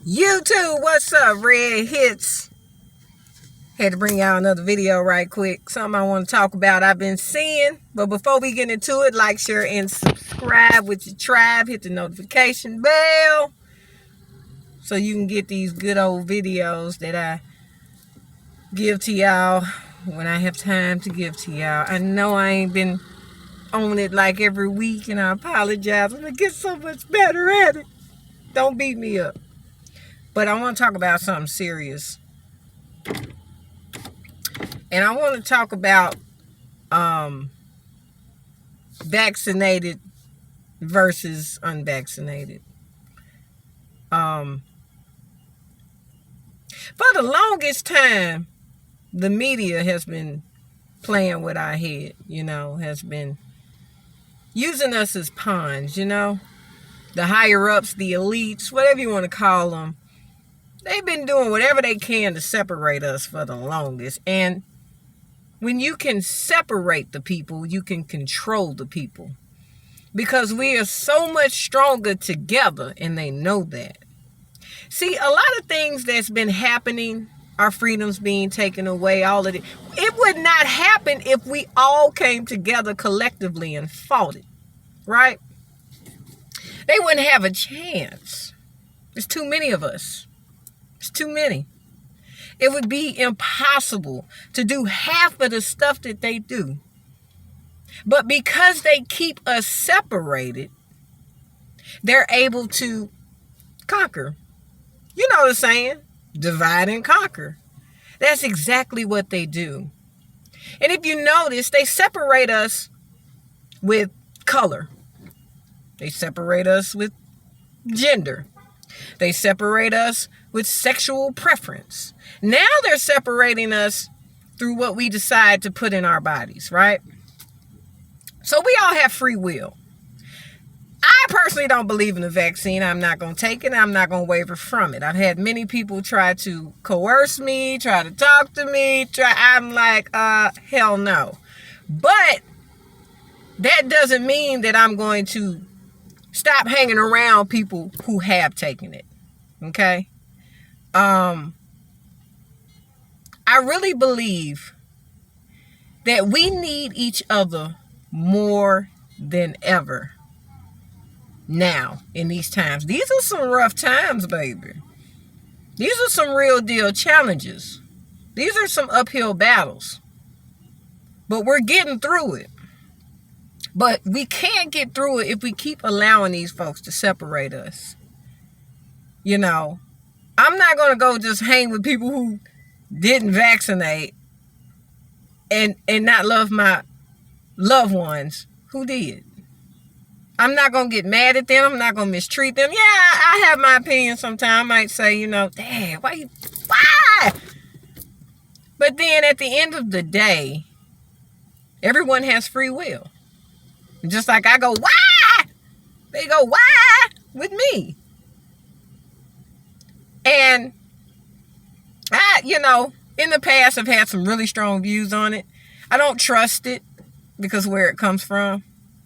YouTube, what's up, Red Hits? Had to bring out another video right quick. Something I want to talk about I've been seeing. But before we get into it, like, share, and subscribe with your tribe. Hit the notification bell so you can get these good old videos that I give to y'all when I have time to give to y'all. I know I ain't been on it like every week, and I apologize. I'm going to get so much better at it. Don't beat me up. But I want to talk about something serious. And I want to talk about vaccinated versus unvaccinated. For the longest time, the media has been playing with our head, has been using us as pawns, the higher ups, the elites, whatever you want to call them. They've been doing whatever they can to separate us for the longest. And when you can separate the people, you can control the people. Because we are so much stronger together, and they know that. See, a lot of things that's been happening, our freedoms being taken away, all of it, it would not happen if we all came together collectively and fought it, right? They wouldn't have a chance. There's too many of us. It's too many. It would be impossible to do half of the stuff that they do. But because they keep us separated, they're able to conquer. You know the saying, divide and conquer. That's exactly what they do. And if you notice, they separate us with color. They separate us with gender. They separate us with sexual preference. Now they're separating us through what we decide to put in our bodies, right? So we all have free will. I personally don't believe in the vaccine. I'm not going to take it. I'm not going to waver from it. I've had many people try to coerce me, try to talk to me. I'm like, hell no. But that doesn't mean that I'm going to stop hanging around people who have taken it. Okay? I really believe that we need each other more than ever now in these times. These are some rough times, baby. These are some real deal challenges. These are some uphill battles. But we're getting through it. But we can't get through it if we keep allowing these folks to separate us. I'm not going to go just hang with people who didn't vaccinate and not love my loved ones who did. I'm not going to get mad at them. I'm not going to mistreat them. Yeah, I have my opinion sometimes. I might say, Dad, why? But then at the end of the day, everyone has free will. Just like I go, why? They go, why? With me. And I, in the past, I've had some really strong views on it. I don't trust it because where it comes from,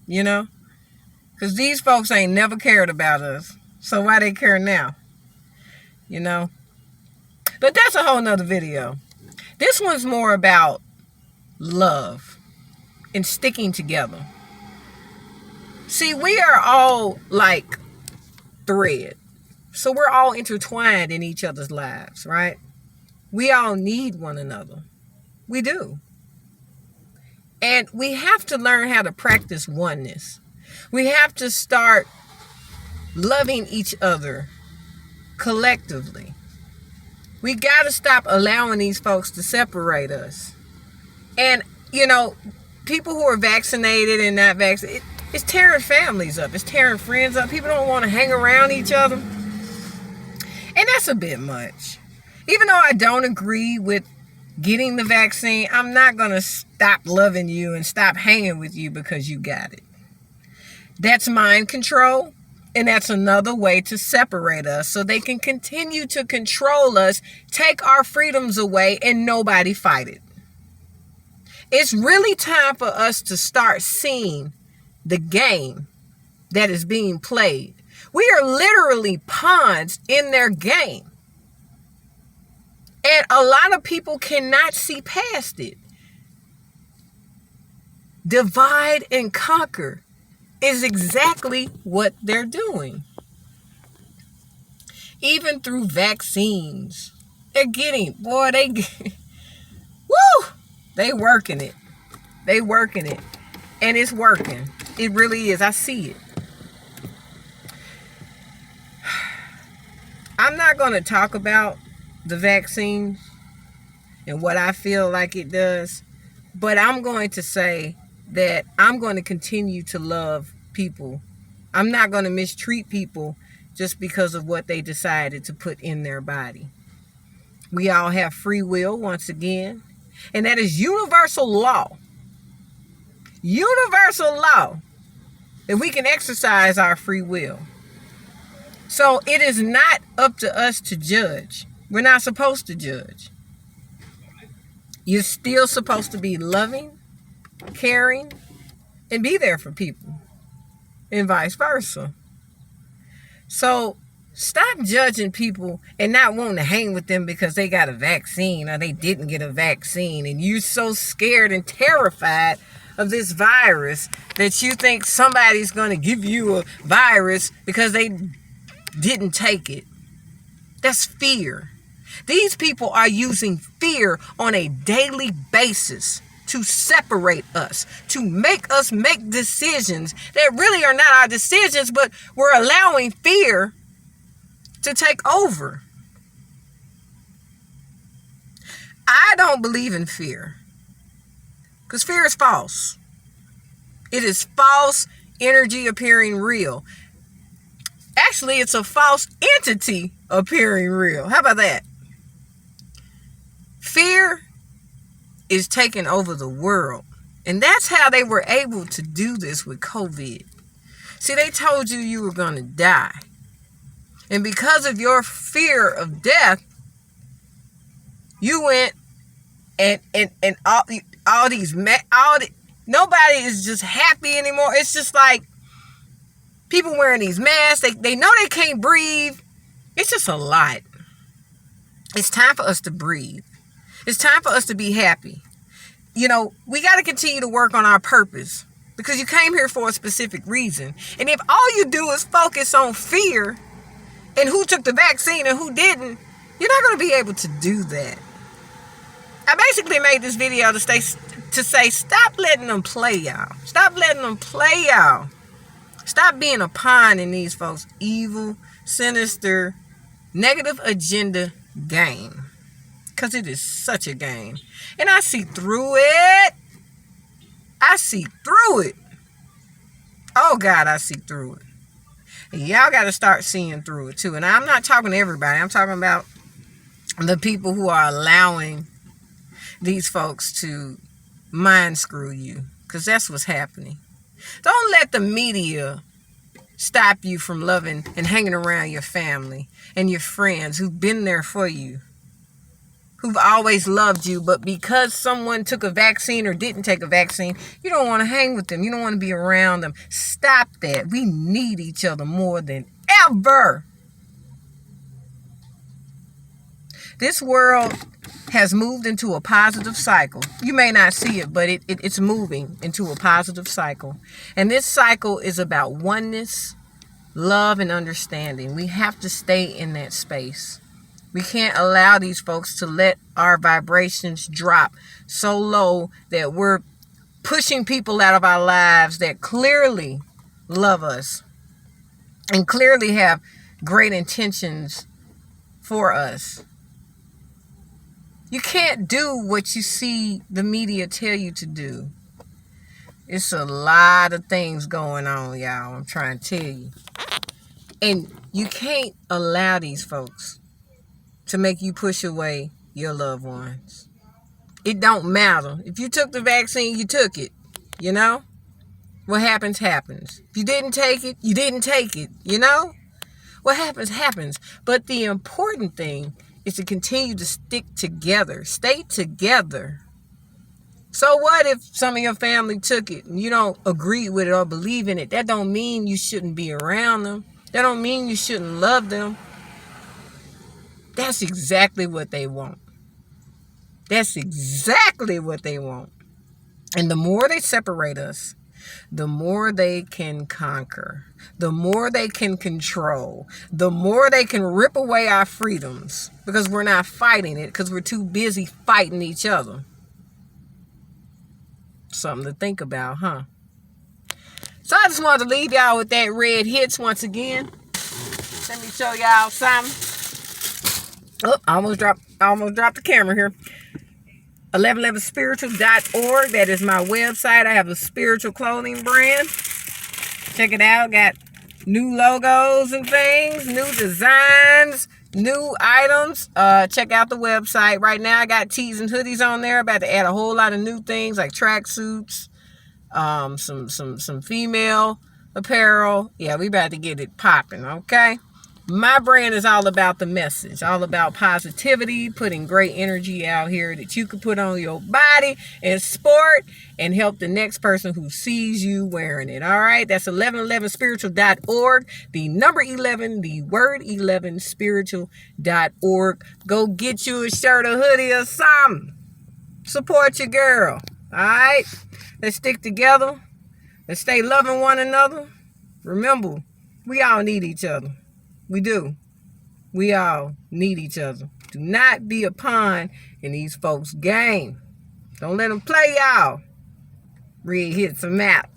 because these folks ain't never cared about us. So why they care now? But that's a whole nother video. This one's more about love and sticking together. See, we are all like thread. So we're all intertwined in each other's lives, right? We all need one another. We do. And we have to learn how to practice oneness. We have to start loving each other collectively. We got to stop allowing these folks to separate us. And, people who are vaccinated and not vaccinated, it's tearing families up. It's tearing friends up. People don't want to hang around each other. And that's a bit much. Even though I don't agree with getting the vaccine, I'm not going to stop loving you and stop hanging with you because you got it. That's mind control. And that's another way to separate us so they can continue to control us, take our freedoms away, and nobody fight it. It's really time for us to start seeing the game that is being played We are literally pawns in their game. And a lot of people cannot see past it. Divide and conquer is exactly what they're doing. Even through vaccines, they're getting, boy, woo, they working it. They working it. And it's working. It really is. I see it. I'm not going to talk about the vaccine and what I feel like it does, but I'm going to say that I'm going to continue to love people. I'm not going to mistreat people just because of what they decided to put in their body. We all have free will, once again, and that is universal law. Universal law that we can exercise our free will. So it is not up to us to judge. We're not supposed to judge. You're still supposed to be loving, caring, and be there for people, and vice versa. So stop judging people and not wanting to hang with them because they got a vaccine or they didn't get a vaccine, and you're so scared and terrified of this virus that you think somebody's going to give you a virus because they didn't take it. That's fear. These people are using fear on a daily basis to separate us, to make us make decisions that really are not our decisions, but we're allowing fear to take over. I don't believe in fear, because fear is false. It is false energy appearing real. Actually, it's a false entity appearing real. How about that? Fear is taking over the world. And that's how they were able to do this with COVID. See, they told you were going to die. And because of your fear of death, you went and nobody is just happy anymore. It's just like people wearing these masks. They know they can't breathe. It's just a lot. It's time for us to breathe. It's time for us to be happy. You know, we got to continue to work on our purpose, because you came here for a specific reason. And if all you do is focus on fear and who took the vaccine and who didn't, you're not going to be able to do that. I basically made this video to say, stop letting them play y'all. Stop letting them play y'all. Stop being a pawn in these folks' evil, sinister, negative agenda game. Because it is such a game. And I see through it. I see through it. Oh, God, I see through it. And y'all got to start seeing through it, too. And I'm not talking to everybody. I'm talking about the people who are allowing these folks to mind screw you. Because that's what's happening. Don't let the media stop you from loving and hanging around your family and your friends who've been there for you, who've always loved you, but because someone took a vaccine or didn't take a vaccine, you don't want to hang with them. You don't want to be around them. Stop that. We need each other more than ever. This world has moved into a positive cycle. You may not see it, but it's moving into a positive cycle. And this cycle is about oneness, love, and understanding. We have to stay in that space. We can't allow these folks to let our vibrations drop so low that we're pushing people out of our lives that clearly love us and clearly have great intentions for us. You can't do what you see the media tell you to do. It's a lot of things going on, y'all. I'm trying to tell you. And you can't allow these folks to make you push away your loved ones. It don't matter. If you took the vaccine, you took it. You know? What happens, happens. If you didn't take it, you didn't take it. You know? What happens, happens. But the important thing is to continue to stick together. Stay together. So what if some of your family took it and you don't agree with it or believe in it? That don't mean you shouldn't be around them. That don't mean you shouldn't love them. That's exactly what they want. That's exactly what they want. And the more they separate us, the more they can conquer, the more they can control, the more they can rip away our freedoms, because we're not fighting it, because we're too busy fighting each other. Something to think about, huh? So I just wanted to leave y'all with that red hits once again. Let me show y'all something. Oh, I almost dropped the camera here. 1111spiritual.org. That is my website. I have a spiritual clothing brand. Check it out. Got new logos and things, new designs, new items. Check out the website. Right now I got tees and hoodies on there. About to add a whole lot of new things like tracksuits, some female apparel. Yeah, we about to get it popping, okay? My brand is all about the message, all about positivity, putting great energy out here that you can put on your body and sport and help the next person who sees you wearing it. All right, that's 1111spiritual.org, the number 11, the word 11, spiritual.org. Go get you a shirt, a hoodie, or something. Support your girl. All right, let's stick together. Let's stay loving one another. Remember, we all need each other. We do. We all need each other. Do not be a pawn in these folks' game. Don't let them play y'all. Red hits a map.